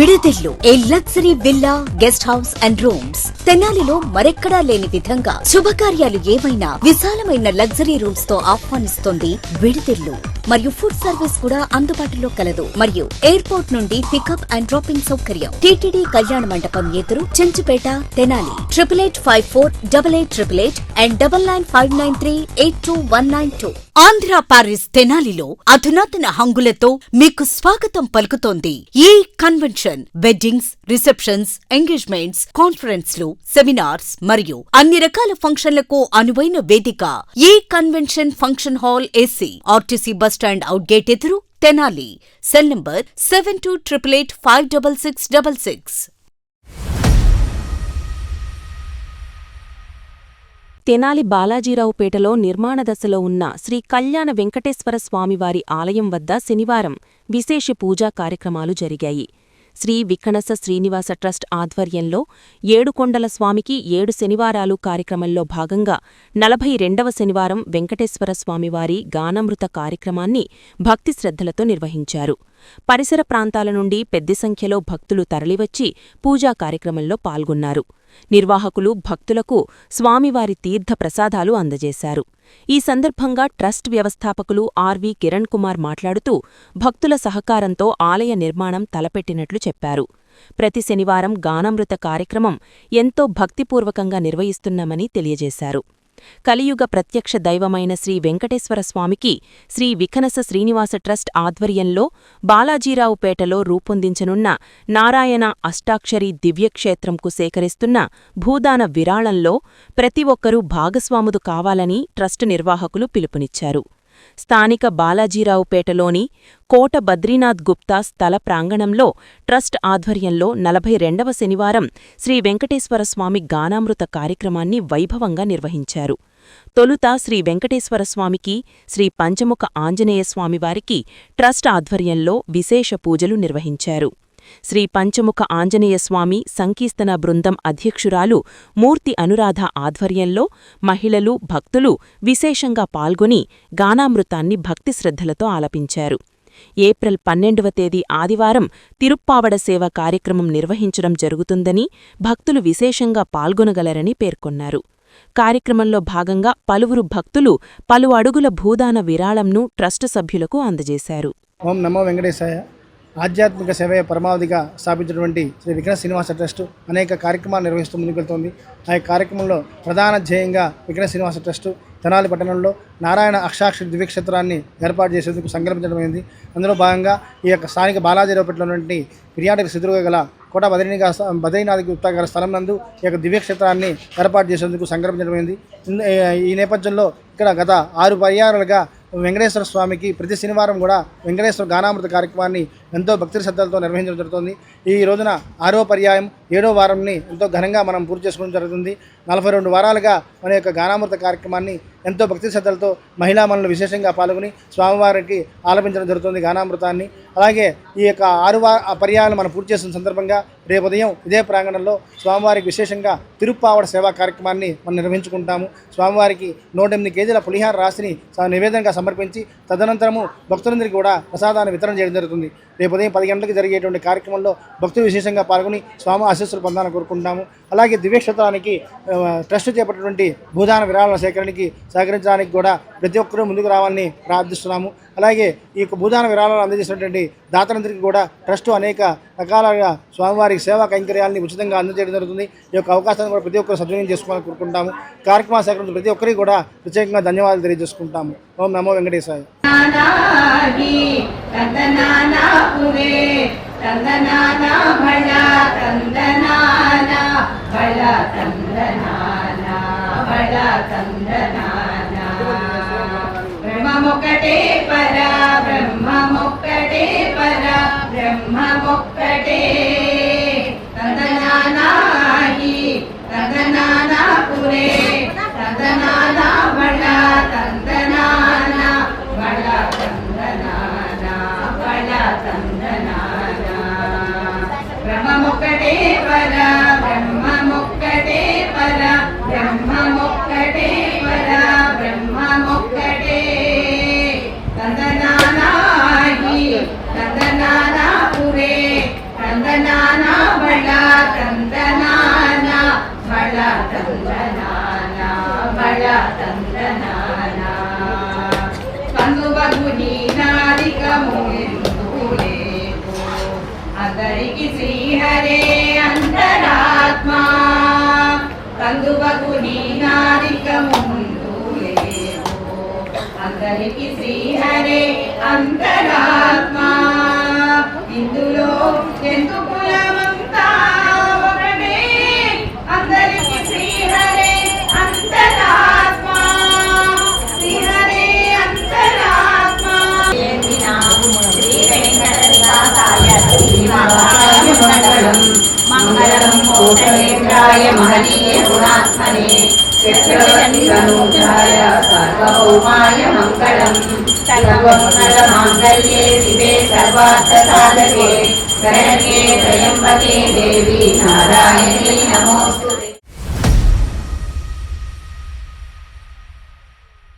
విడుదెల్లు a luxury villa guest house and rooms తెనాలిలో మరెక్కడా లేని విధంగా శుభకార్యాలు ఏవైనా విశాలమైన లగ్జరీ రూమ్స్ తో ఆహ్వానిస్తోంది విడుదెల్లు. మరియు ఫుడ్ సర్వీస్ కూడా అందుబాటులో కలదు. మరియు ఎయిర్పోర్ట్ నుండి పికప్ అండ్ డ్రాపింగ్ సౌకర్యం. టీటీడీ కళ్యాణ మండపం ఎదురు చెంచుపేట తెనాలి 88548888 అండ్ 999593829192. ఆంధ్ర పారిస్ తెనాలిలో అధునాతన హంగులతో మీకు స్వాగతం పలుకుతోంది ఈ కన్వెన్షన్. వెడ్డింగ్స్, రిసెప్షన్స్, ఎంగేజ్మెంట్స్, కాన్ఫరెన్స్లు, సెమినార్స్ మరియు అన్ని రకాల ఫంక్షన్లకు అనువైన వేదిక. ఈ convention function hall AC RTC bus stand out gate ఎదురు తెనాలి. Cell number 7288856666. తెనాలి బాలాజీరావుపేటలో నిర్మాణ దశలో ఉన్న శ్రీ కళ్యాణ వెంకటేశ్వర స్వామివారి ఆలయం వద్ద శనివారం విశేష పూజా కార్యక్రమాలు జరిగాయి. శ్రీ వికనస శ్రీనివాస ట్రస్ట్ ఆధ్వర్యంలో 7 కొండల స్వామికి 7 శనివారాలు కార్యక్రమంలో భాగంగా 42వ శనివారం వెంకటేశ్వర స్వామివారి గానామృత కార్యక్రమాన్ని భక్తి శ్రద్ధలతో నిర్వహించారు. పరిసర ప్రాంతాల నుండి పెద్ద సంఖ్యలో భక్తులు తరలివచ్చి పూజా కార్యక్రమంలో పాల్గొన్నారు. నిర్వాహకులు భక్తులకు స్వామివారి తీర్థ ప్రసాదాలు అందజేశారు. ఈ సందర్భంగా ట్రస్ట్ వ్యవస్థాపకులు ఆర్వి కిరణ్ కుమార్ మాట్లాడుతూ భక్తుల సహకారంతో ఆలయ నిర్మాణం తలపెట్టినట్లు చెప్పారు. ప్రతి శనివారం గానామృత కార్యక్రమం ఎంతో భక్తిపూర్వకంగా నిర్వహిస్తున్నామని తెలియజేశారు. కలియుగ ప్రత్యక్ష దైవమైన శ్రీ వెంకటేశ్వర స్వామికి శ్రీ వికనస శ్రీనివాస ట్రస్ట్ ఆధ్వర్యంలో బాలాజీరావుపేటలో రూపొందించనున్న నారాయణ అష్టాక్షరి దివ్యక్షేత్రంకు సేకరిస్తున్న భూదాన విరాళంలో ప్రతి ఒక్కరూ భాగస్వాములు కావాలని ట్రస్టు నిర్వాహకులు పిలుపునిచ్చారు. స్థానిక బాలాజీరావుపేటలోని కోట బద్రీనాథ్ గుప్తా స్థల ప్రాంగణంలో ట్రస్ట్ ఆధ్వర్యంలో 42వ శనివారం శ్రీ వెంకటేశ్వర స్వామి గానామృత కార్యక్రమాన్ని వైభవంగా నిర్వహించారు. తొలుత శ్రీ వెంకటేశ్వర స్వామికి, శ్రీ పంచముఖ ఆంజనేయ స్వామివారికి ట్రస్ట్ ఆధ్వర్యంలో విశేష పూజలు నిర్వహించారు. శ్రీ పంచముఖ ఆంజనేయస్వామి సంకీర్తన బృందం అధ్యక్షురాలు మూర్తి అనురాధ ఆధ్వర్యంలో మహిళలు, భక్తులు విశేషంగా పాల్గొని గానామృతాన్ని భక్తి శ్రద్ధలతో ఆలపించారు. ఏప్రిల్ 12వ తేదీ ఆదివారం తిరుప్పావడ సేవ కార్యక్రమం నిర్వహించడం జరుగుతుందని, భక్తులు విశేషంగా పాల్గొనగలరని పేర్కొన్నారు. కార్యక్రమంలో భాగంగా పలువురు భక్తులు పలు అడుగుల భూదాన విరాళంను ట్రస్టు సభ్యులకు అందజేశారు. ఓం నమో వెంకటేశాయ. ఆధ్యాత్మిక సేవయ పరమావధిగా స్థాపించినటువంటి శ్రీ వికనస శ్రీనివాస ట్రస్టు అనేక కార్యక్రమాలు నిర్వహిస్తూ ముందుకెళ్తోంది. ఆ కార్యక్రమంలో ప్రధాన ధ్యేయంగా వికనస శ్రీనివాస ట్రస్టు తెనాలి పట్టణంలో నారాయణ అష్టాక్షరి దివ్యక్షేత్రాన్ని ఏర్పాటు చేసేందుకు సంకల్పించడమైంది. అందులో భాగంగా ఈ యొక్క స్థానిక బాలాజీరావుపేటలో ఉన్నటువంటి పిర్యాటక శిదురుగా గల కోట బద్రీనాథ్ గుప్తా గారి స్థలం నందు ఈ యొక్క దివ్యక్షేత్రాన్ని ఏర్పాటు చేసేందుకు సంకల్పించడమైంది. ఈ నేపథ్యంలో ఇక్కడ గత 6 పర్యాయాలుగా వెంకటేశ్వర స్వామికి ప్రతి శనివారం కూడా వెంకటేశ్వర గానామృత కార్యక్రమాన్ని ఎంతో భక్తి శ్రద్ధలతో నిర్వహించడం జరుగుతుంది. ఈ రోజున 6వ పర్యాయం 7వ వారంని ఎంతో ఘనంగా మనం పూర్తి చేసుకోవడం జరుగుతుంది. 42 వారాలుగా మన యొక్క గానామృత కార్యక్రమాన్ని ఎంతో భక్తి శ్రద్ధలతో మహిళా మనులు విశేషంగా పాల్గొని స్వామివారికి ఆలపించడం జరుగుతుంది గానామృతాన్ని. అలాగే ఈ యొక్క 6 పర్యాయాలను మనం పూర్తి చేసిన సందర్భంగా రేపు ఉదయం ఇదే ప్రాంగణంలో స్వామివారికి విశేషంగా తిరుప్పావడ సేవా కార్యక్రమాన్ని మనం నిర్వహించుకుంటాము. స్వామివారికి 108 కేజీల పులిహార రాశిని నివేదనగా సమర్పించి తదనంతరము భక్తులందరికీ కూడా ప్రసాదాన్ని వితరణ చేయడం జరుగుతుంది. రేపు ఉదయం 10 గంటలకు జరిగేటువంటి కార్యక్రమంలో భక్తులు విశేషంగా పాల్గొని స్వామి ఆశీస్సులు పొందాలని కోరుకుంటాము. అలాగే దివ్యక్షేత్రానికి ట్రస్ట్ చేపట్టినటువంటి భూదాన విరాళాల సేకరణకి సహకరించడానికి కూడా ప్రతి ఒక్కరూ ముందుకు రావాలని ప్రార్థిస్తున్నాము. అలాగే ఈ యొక్క భూదాన విరాళాలు అందజేసినటువంటి దాతలందరికీ కూడా ట్రస్టు అనేక రకాలుగా స్వామివారికి సేవా కైంకర్యాలని ఉచితంగా అందజేయడం జరుగుతుంది. ఈ యొక్క అవకాశాన్ని కూడా ప్రతి ఒక్కరు సద్వినియోగం చేసుకోవాలని కోరుకుంటాము. కార్యక్రమాల సేకరించిన ప్రతి ఒక్కరికి కూడా ప్రత్యేకంగా ధన్యవాదాలు తెలియజేసుకుంటాము. ఓం నమో వెంకటేశాయ. బ్రహ్మమొక్కటే పర బ్రహ్మమొక్కటే పర బ్రహ్మమొక్కటే తందనానాహి తందనానాపురే తందనానా బళ తందనానా బళ తందనానా బళ తందనానా బ్రహ్మమొక్కటే పర బ్రహ్మమొక్కటే పర బ్రహ్మమొక్కటే పర బ్రహ్మమొక్కటే తందనానాహి తందనానాపురే తందనా తందనానా బళ తందనానా కందువగు నీనాదికము ఎందులేవు అందరికి శ్రీహరే అంతరాత్మా కందువగు నీనాదికము లేవు అందరికి శ్రీహరే అంతరాత్మా ఇందులో ఎందు కులమంతా ఒకటే అందరికి శ్రీహరే అంతరాత్మా శ్రీహరే అంతరాత్మా శ్రీ వెంకటనివాసాయ శ్రీనివాసాయ మంగళం మంగళం కోటనేత్రాయ మహనీయ గుణాత్మనే చక్రవర్తితనూజాయ సార్వభౌమాయ మంగళం సర్వమంగళమాంగళ్యే శివే సర్వార్థసాధకే శరణ్యే త్రయంబకే దేవి నారాయణి